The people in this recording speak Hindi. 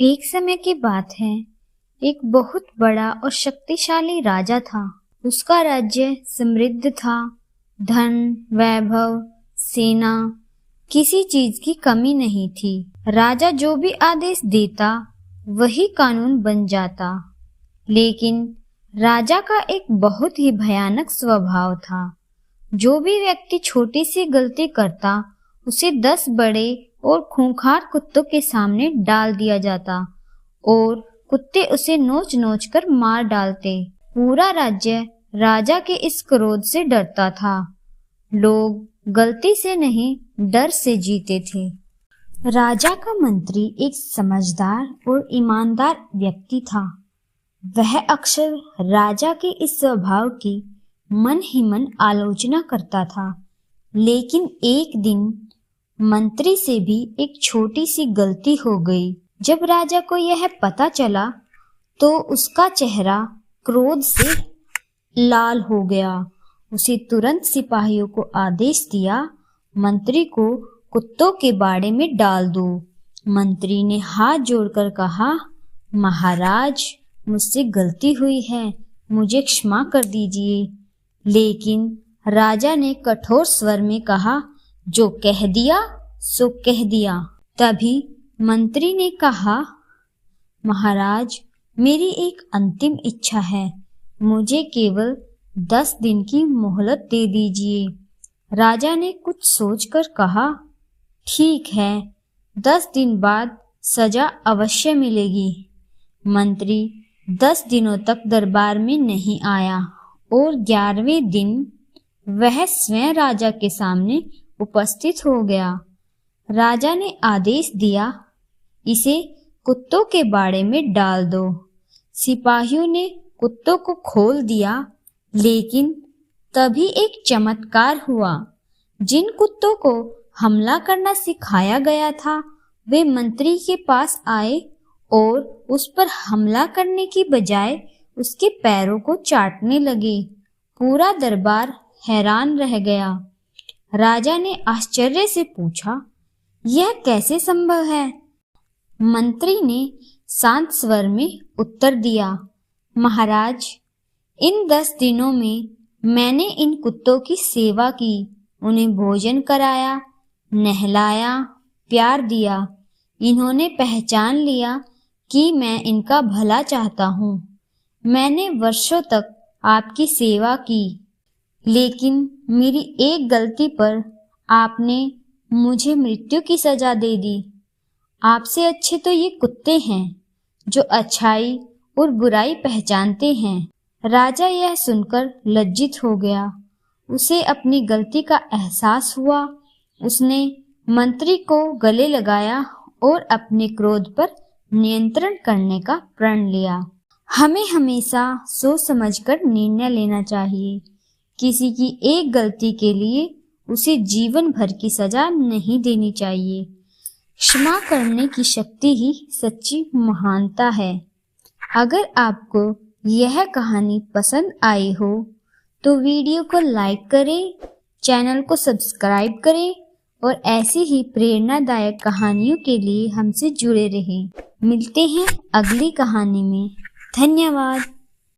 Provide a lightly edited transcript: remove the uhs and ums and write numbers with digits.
एक समय की बात है, एक बहुत बड़ा और शक्तिशाली राजा था। उसका राज्य समृद्ध था। धन, वैभव, सेना, किसी चीज की कमी नहीं थी। राजा जो भी आदेश देता वही कानून बन जाता। लेकिन राजा का एक बहुत ही भयानक स्वभाव था। जो भी व्यक्ति छोटी सी गलती करता उसे 10 बड़े और खूंखार कुत्तों के सामने डाल दिया जाता और कुत्ते उसे नोच नोच कर मार डालते। पूरा राज्य राजा के इस क्रोध से डरता था। लोग गलती से नहीं, डर से जीते थे। राजा का मंत्री एक समझदार और ईमानदार व्यक्ति था। वह अक्सर राजा के इस स्वभाव की मन ही मन आलोचना करता था। लेकिन एक दिन मंत्री से भी एक छोटी सी गलती हो गई। जब राजा को यह पता चला तो उसका चेहरा क्रोध से लाल हो गया। उसे तुरंत सिपाहियों को आदेश दिया, मंत्री को कुत्तों के बाड़े में डाल दो। मंत्री ने हाथ जोड़कर कहा, महाराज, मुझसे गलती हुई है, मुझे क्षमा कर दीजिए। लेकिन राजा ने कठोर स्वर में कहा, जो कह दिया सो कह दिया। तभी मंत्री ने कहा, महाराज, मेरी एक अंतिम इच्छा है, मुझे केवल 10 दिन की मोहलत दे दीजिए। राजा ने कुछ सोचकर कहा, ठीक है, 10 दिन बाद सजा अवश्य मिलेगी। मंत्री 10 दिनों तक दरबार में नहीं आया और 11वें दिन वह स्वयं राजा के सामने उपस्थित हो गया। राजा ने आदेश दिया, इसे कुत्तों के बाड़े में डाल दो। सिपाहियों ने कुत्तों को खोल दिया, लेकिन तभी एक चमत्कार हुआ। जिन कुत्तों को हमला करना सिखाया गया था वे मंत्री के पास आए और उस पर हमला करने की बजाय उसके पैरों को चाटने लगे। पूरा दरबार हैरान रह गया। राजा ने आश्चर्य से पूछा, यह कैसे संभव है? मंत्री ने शांत स्वर में उत्तर दिया, महाराज, इन 10 दिनों में मैंने इन कुत्तों की सेवा की, उन्हें भोजन कराया, नहलाया, प्यार दिया। इन्होंने पहचान लिया कि मैं इनका भला चाहता हूँ। मैंने वर्षों तक आपकी सेवा की, लेकिन मेरी एक गलती पर आपने मुझे मृत्यु की सजा दे दी। आपसे अच्छे तो ये कुत्ते हैं जो अच्छाई और बुराई पहचानते हैं। राजा यह सुनकर लज्जित हो गया। उसे अपनी गलती का एहसास हुआ। उसने मंत्री को गले लगाया और अपने क्रोध पर नियंत्रण करने का प्रण लिया। हमें हमेशा सोच समझकर निर्णय लेना चाहिए। किसी की एक गलती के लिए उसे जीवन भर की सजा नहीं देनी चाहिए। क्षमा करने की शक्ति ही सच्ची महानता है। अगर आपको यह कहानी पसंद आई हो तो वीडियो को लाइक करें, चैनल को सब्सक्राइब करें और ऐसी ही प्रेरणादायक कहानियों के लिए हमसे जुड़े रहें। मिलते हैं अगली कहानी में। धन्यवाद।